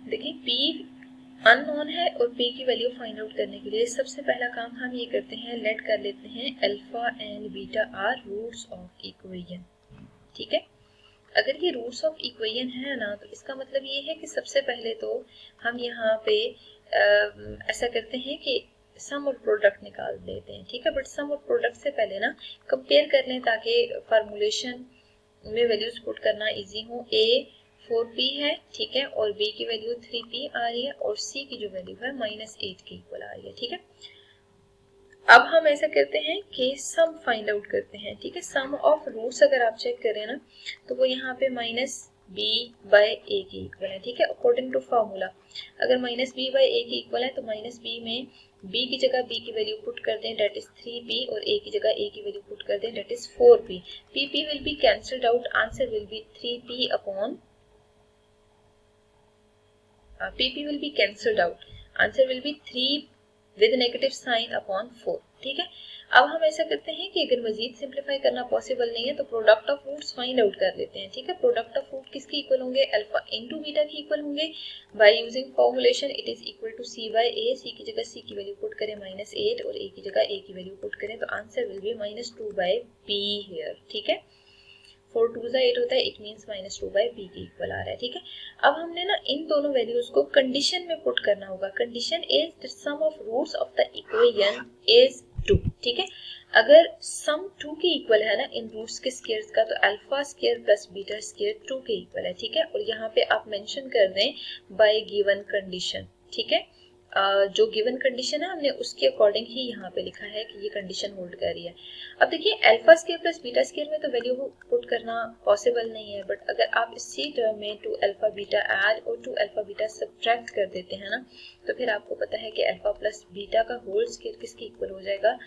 देखिए P unknown है और P की वैल्यू फाइंड आउट करने के लिए सबसे पहला काम हम ये करते हैं, लेट कर लेते हैं alpha and beta are roots of equation. ठीक है, अगर ये रूट्स ऑफ इक्वेशन है ना तो इसका मतलब ये है कि सबसे पहले तो हम यहाँ पे ऐसा करते हैं कि सम और प्रोडक्ट निकाल देते हैं। ठीक है, बट सम और प्रोडक्ट से पहले ना कंपेयर कर लें ताकि फार्मूलेशन में वैल्यूज पुट करना इजी हो। A 4p है, ठीक है, और B की वैल्यू 3p आ रही है और C की जो वैल्यू है -8 के इक्वल आ रही है। ठीक है, अब हम ऐसा करते हैं कि सम फाइंड आउट करते हैं। ठीक है, सम ऑफ रूट्स अगर आप चेक करें ना तो वो यहाँ पे -b/a के इक्वल है। ठीक है, अकॉर्डिंग टू फार्मूला अगर -b/a के इक्वल है तो -b में b की जगह b की वैल्यू पुट कर दें, दैट इज 3p, और a की जगह a की वैल्यू पुट कर दें, that is 4p। p will be cancelled out, answer will B 3p upon pp will be cancelled out, answer will be 3 with negative sign upon 4। ठीक है, अब हम ऐसा करते हैं कि अगर मजीद सिंप्लीफाई करना पॉसिबल नहीं है तो product of roots find out कर लेते हैं। ठीक है, प्रोडक्ट ऑफ रूट किसके इक्वल होंगे, अल्फा इनटू बीटा के इक्वल होंगे। By using formulation it is equal to c/a, c की जगह c की वैल्यू पुट करें -8 और a की जगह a की वैल्यू पुट करें तो answer will B -2/p here. ठीक है, 4 2 8 होता है, इट मींस -2/p के इक्वल आ रहा है। ठीक है, अब हमने ना इन दोनों वैल्यूज को कंडीशन में पुट करना होगा। Condition is the sum of roots of the equation is 2। ठीक है, अगर सम 2 के इक्वल है ना इन रूट्स के स्क्वायर्स का तो alpha square plus beta square 2 के इक्वल है। ठीक है, और यहाँ पे आप मेंशन कर दें बाय गिवन कंडीशन। ठीक है, जो गिवन कंडीशन है हमने उसके अकॉर्डिंग ही यहाँ पे लिखा है कि ये कंडीशन होल्ड कर रही है। अब देखिए alpha square plus beta square में तो वैल्यू पुट करना पॉसिबल नहीं है, बट अगर आप इसी टर्म में 2 अल्फा बीटा ऐड और 2 अल्फा बीटा सब्ट्रैक्ट कर देते हैं ना तो फिर आपको पता है कि अल्फा प्लस बीटा का होल स्क्वायर किसके इक्वल हो जाएगा,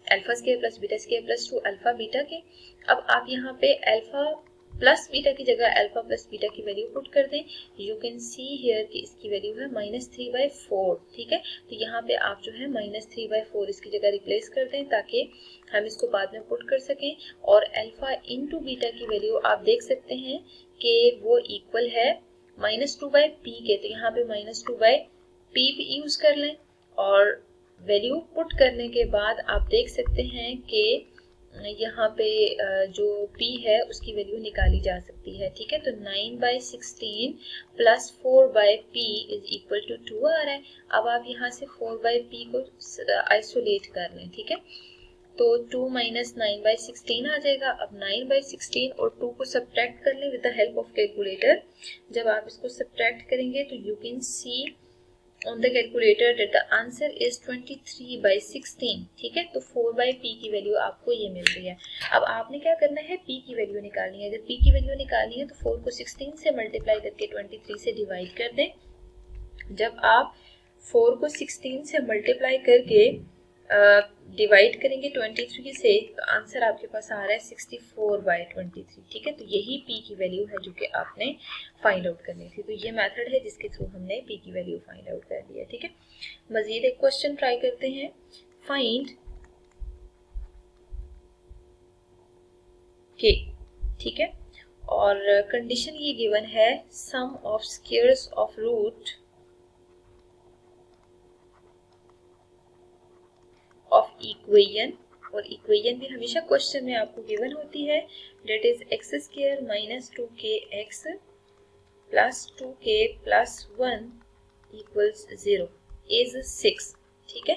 alpha square plus beta square plus 2 alpha beta के। अब आप यहाँ पे अल्फा प्लस बीटा की जगह अल्फा प्लस बीटा की वैल्यू पुट कर दें। यू कैन सी हियर कि इसकी वैल्यू है -3/4। ठीक है, तो यहाँ पे आप जो है -3/4 इसकी जगह रिप्लेस कर दें ताकि हम इसको बाद में पुट कर सकें। और अल्फा इनटू बीटा की वैल्यू आप देख सकते हैं कि वो इक्वल है -2/p के, तो यहाँ पे -2/p यूज कर लें और वैल्यू पुट करने के बाद आप देख सकते हैं कि यहाँ पे जो p है उसकी वैल्यू निकाली जा सकती है। ठीक है, तो 9/16 plus 4/p is equal to 2 आ रहा है। अब आप यहाँ से 4/p को आइसोलेट कर लें। ठीक है, तो 2 - 9/16 आ जाएगा। अब 9/16 और 2 को सब्ट्रैक्ट कर लें with the help of calculator. जब आप इसको सब्ट्रैक्ट करेंगे तो you can see on the calculator that the answer is 23/16। ठीक है, तो 4/p की वैल्यू आपको ये मिल रही है। अब आपने क्या करना है, p की वैल्यू निकालनी है। अगर p की वैल्यू निकालनी है तो 4 को 16 से मल्टीप्लाई करके 23 से डिवाइड कर दें। जब आप 4 को 16 से मल्टीप्लाई करके डिवाइड करेंगे 23 से तो आंसर आपके पास आ रहा है 64/23। ठीक है, तो यही p की वैल्यू है जो कि आपने फाइंड आउट करनी थी। तो ये मेथड है जिसके थ्रू हमने p की वैल्यू फाइंड आउट कर दी है। ठीक है, मजीद एक क्वेश्चन ट्राई करते हैं। Find k। ठीक है, और कंडीशन ये गिवन है sum of squares of root of equation, और इक्वेशन भी हमेशा क्वेश्चन में आपको गिवन होती है, that is x² - 2kx plus 2k plus 1 equals 0 is 6। ठीक है,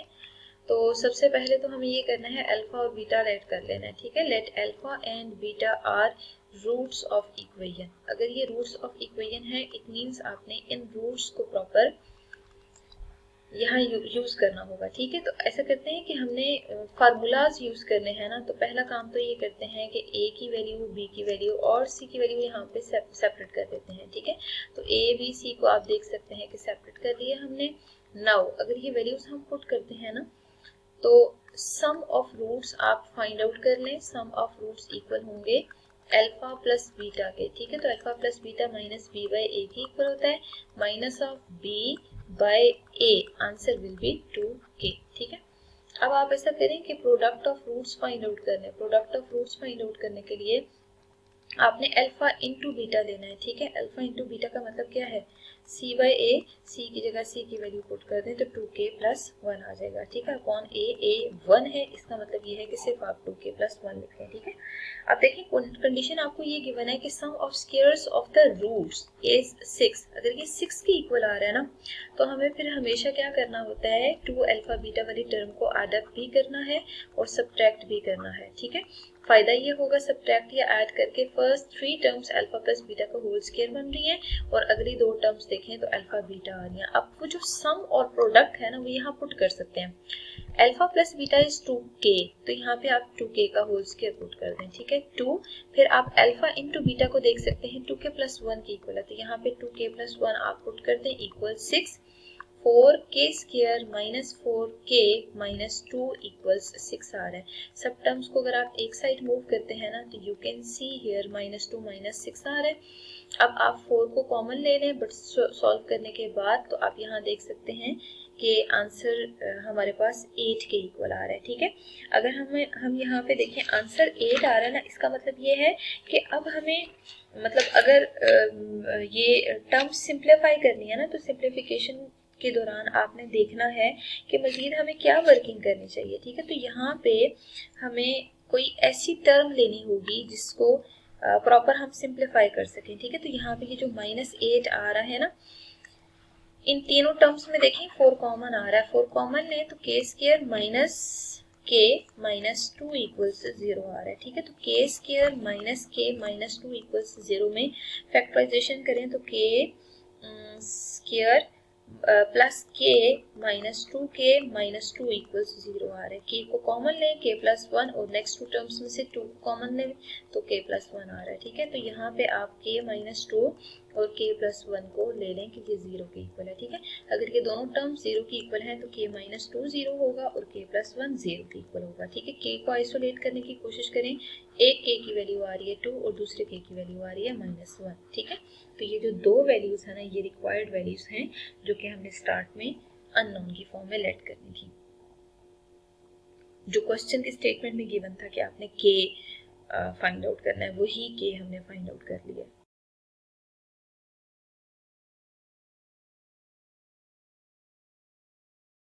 तो सबसे पहले तो हमें ये करना है अल्फा और बीटा लेट कर लेना है। ठीक है, let alpha and beta are roots of equation. अगर ये रूट्स ऑफ इक्वेशन है इट मींस आपने इन रूट्स को प्रॉपर यहाँ यूज करना होगा। ठीक है, तो ऐसा करते हैं कि हमने फार्मूलाज यूज करने हैं ना, तो पहला काम तो ये करते हैं कि a की वैल्यू, b की वैल्यू और c की वैल्यू यहाँ पे सेपरेट कर देते हैं। ठीक है, तो a b c को आप देख सकते हैं कि सेपरेट कर दिया हमने। नाउ अगर ये वैल्यूज हम पुट करते हैं ना तो सम ऑफ रूट्स आप फाइंड आउट कर लें। सम ऑफ रूट्स इक्वल होंगे अल्फा प्लस बीटा के। ठीक है, तो अल्फा प्लस बीटा -b/a के इक्वल होता है, minus of b/a, answer will be 2k। ठीक है, अब आप ऐसा करें कि product of roots find out कर लें। Product of roots find out करने के लिए आपने अल्फा इंटू बीटा लेना है, ठीक है। अल्फा इंटू बीटा का मतलब क्या है, सी बाई ए, सी की जगह सी की वैल्यू पुट कर दें तो 2k प्लस 1 आ जाएगा, ठीक है। अपॉन ए 1 है, इसका मतलब ये है कि सिर्फ आप 2k प्लस 1 लिख लें, ठीक है। अब देखिए कंडीशन आपको ये गिवन है कि sum of squares of the roots is 6। अगर ये 6 के इक्वल आ रहा है ना, तो हमें फिर हमेशा क्या करना होता है, 2 अल्फा बीटा वाली टर्म को ऐड अप भी करना है और सब्ट्रैक्ट भी करना है, ठीक है। फायदा ये होगा सब्ट्रैक्ट या ऐड करके, first 3 terms alpha plus beta का होल स्क्वायर बन रही है और अगली 2 टर्म्स देखें तो अल्फा बीटा आ रही है। अब वो जो सम और प्रोडक्ट है ना, वो यहाँ पुट कर सकते हैं। Alpha plus beta is 2k, तो यहाँ पे आप 2k का होल स्क्वायर पुट कर दें, ठीक है। 2, फिर आप अल्फा इंटू बीटा को देख सकते हैं, 2k प्लस 1 के इक्वल है, तो यहाँ पे 2k प्लस 1 आप पुट कर दें equal 6। 4k square minus 4k minus 2 equals 6 आ रहा है। सब टर्म्स को अगर आप एक साइड मूव करते हैं ना, तो you can see here minus 2 minus 6 आ रहा है। अब आप 4 को कॉमन ले लें, बट सॉल्व करने के बाद तो आप यहाँ देख सकते हैं कि आंसर हमारे पास 8 के इक्वल आ रहा है, ठीक है। अगर हम यहाँ पे देखें आंसर 8 आ रहा है ना, इसका मतलब ये है कि अब हमें मतलब अगर ये टर्म्स सिंप्लीफाई करनी है ना, तो सिंप्लीफिकेशन के दौरान आपने देखना है कि मजीद हमें क्या वर्किंग करनी चाहिए, ठीक है। तो यहाँ पे हमें कोई ऐसी टर्म लेनी होगी जिसको प्रॉपर हम सिंप्लीफाई कर सकें, ठीक है। तो यहाँ पे ये जो -8 आ रहा है ना, इन तीनों टर्म्स में देखें 4 कॉमन आ रहा है, 4 कॉमन लें तो k square minus k minus 2 equals 0 आ रहा है, ठीक है। तो k square minus k minus 2 equals 0 में फैक्टराइजेशन करें तो k square plus k minus 2k minus 2 equals 0 आ रहा है। k को कॉमन लें, k प्लस 1, और नेक्स्ट 2 टर्म्स में से 2 को कॉमन लें तो k प्लस 1 आ रहा है, ठीक है। तो यहाँ पे आप k माइनस 2 और k प्लस 1 को ले लें कि ये 0 के इक्वल है, ठीक है। अगर ये दोनों टर्म्स 0 के इक्वल हैं तो k माइनस 2 0 होगा और k प्लस 1 0 के इक्वल होगा, ठीक है। k को आइसोलेट करने की कोशिश करें, एक k की वैल्यू आ रही है 2 और दूसरे k की वैल्यू आ रही है -1, ठीक है। तो ये जो दो वैल्यूज है ना, ये रिक्वायर्ड वैल्यूज हैं जो कि हमने स्टार्ट में अननोन की फॉर्म में लेट करनी थी। जो क्वेश्चन के स्टेटमेंट में गिवन था कि आपने k फाइंड आउट करना है, वही k हमने फाइंड आउट कर लिया।